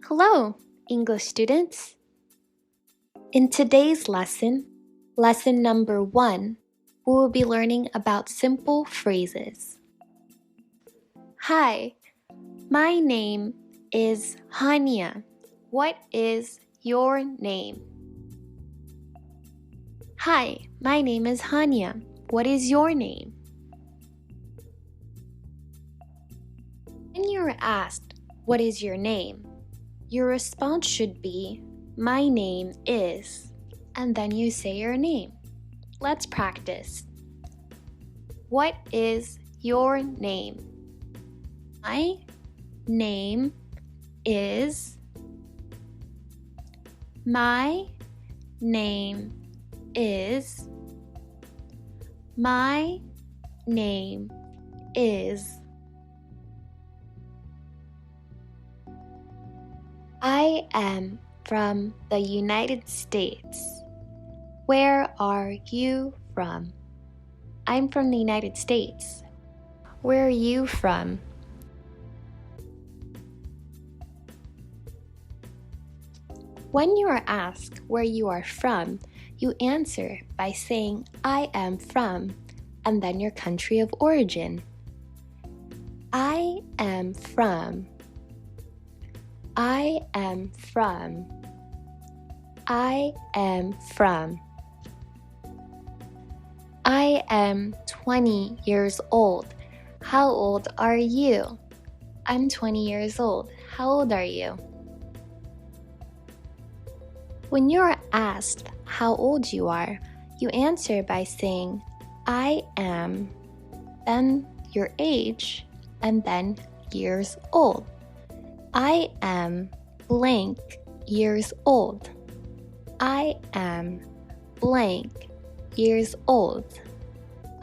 Hello, English students. In today's lesson, lesson number 1, we will be learning about simple phrases. Hi, my name is Hania. What is your name? Hi, my name is Hania. What is your name? When you're asked, what is your name? Your response should be, my name is, and then you say your name. Let's practice. What is your name? My name is. My name is. My name is. I am from the United States. Where are you from? I'm from the United States. Where are you from? When you are asked where you are from, you answer by saying, I am from, and then your country of origin. I am from. I am from. I am from. I am 20 years old. How old are you? I'm 20 years old. How old are you? When you're asked how old you are, you answer by saying, I am, then your age, and then years old. I am blank years old. I am blank years old.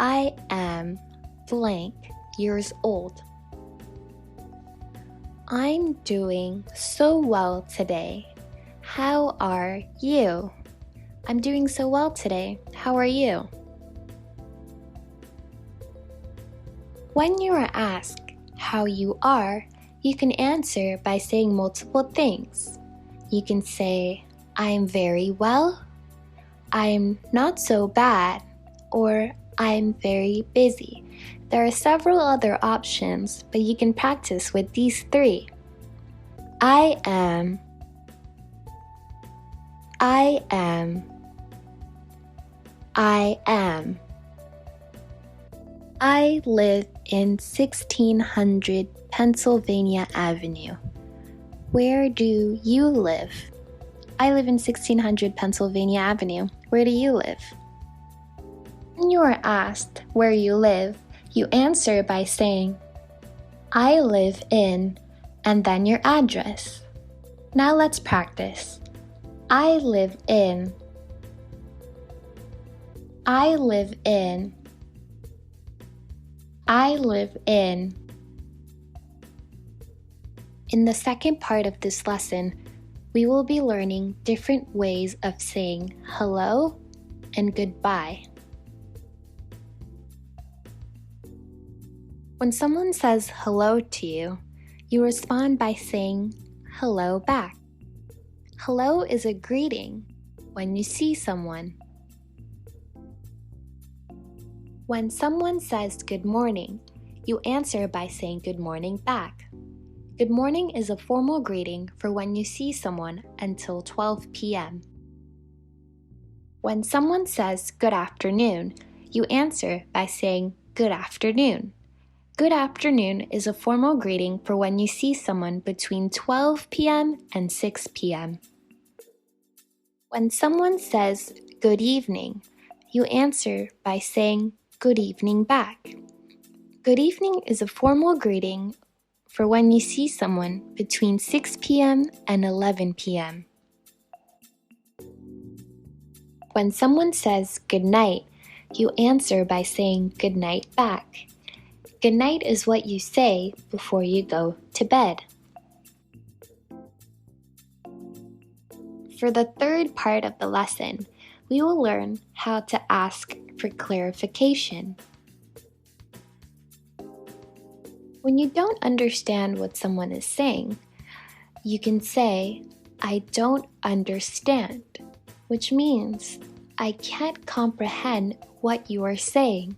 I am blank years old. I'm doing so well today. How are you? I'm doing so well today. How are you? When you are asked how you are, you can answer by saying multiple things. You can say, I'm very well, I'm not so bad, or I'm very busy. There are several other options, but you can practice with these 3. I am. I am. I am. I live in 1600 Pennsylvania Avenue. Where do you live? I live in 1600 Pennsylvania Avenue. Where do you live? When you are asked where you live, you answer by saying, I live in, and then your address. Now let's practice. I live in. I live in. I live in. In the second part of this lesson, we will be learning different ways of saying hello and goodbye. When someone says hello to you, you respond by saying hello back. Hello is a greeting when you see someone. When someone says good morning, you answer by saying good morning back. Good morning is a formal greeting for when you see someone until 12 p.m. When someone says good afternoon, you answer by saying good afternoon. Good afternoon is a formal greeting for when you see someone between 12 p.m. and 6 p.m. When someone says good evening, you answer by saying good evening back. Good evening is a formal greeting for when you see someone between 6 p.m. and 11 p.m. When someone says good night, you answer by saying good night back. Good night is what you say before you go to bed. For the third part of the lesson, we will learn how to ask for clarification. When you don't understand what someone is saying, You can say, I don't understand, which means I can't comprehend what you are saying.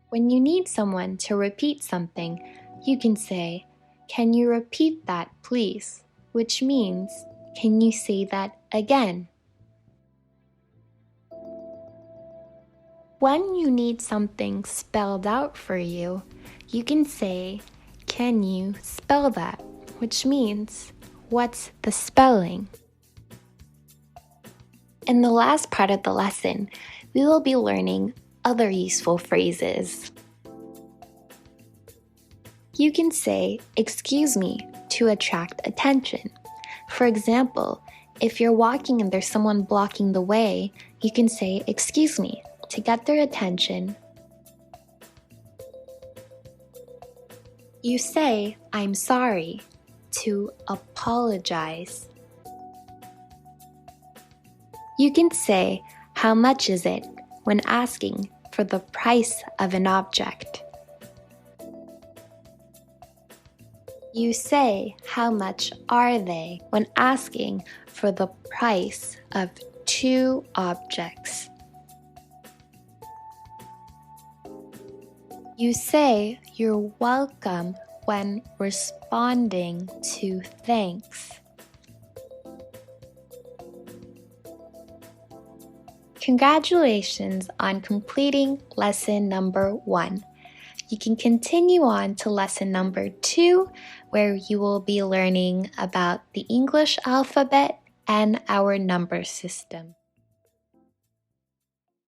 When you need someone to repeat something, you can say, can you repeat that, please? Which means, can you say that again? When you need something spelled out for you, you can say, can you spell that? Which means, what's the spelling? In the last part of the lesson, we will be learning other useful phrases. You can say, excuse me, to attract attention. For example, if you're walking and there's someone blocking the way, you can say, excuse me, to get their attention. You say, I'm sorry, to apologize. You can say, how much is it, when asking for the price of an object. You say, how much are they, when asking for the price of two objects. You say, you're welcome, when responding to thanks. Congratulations on completing lesson number 1. You can continue on to lesson number 2, where you will be learning about the English alphabet and our number system.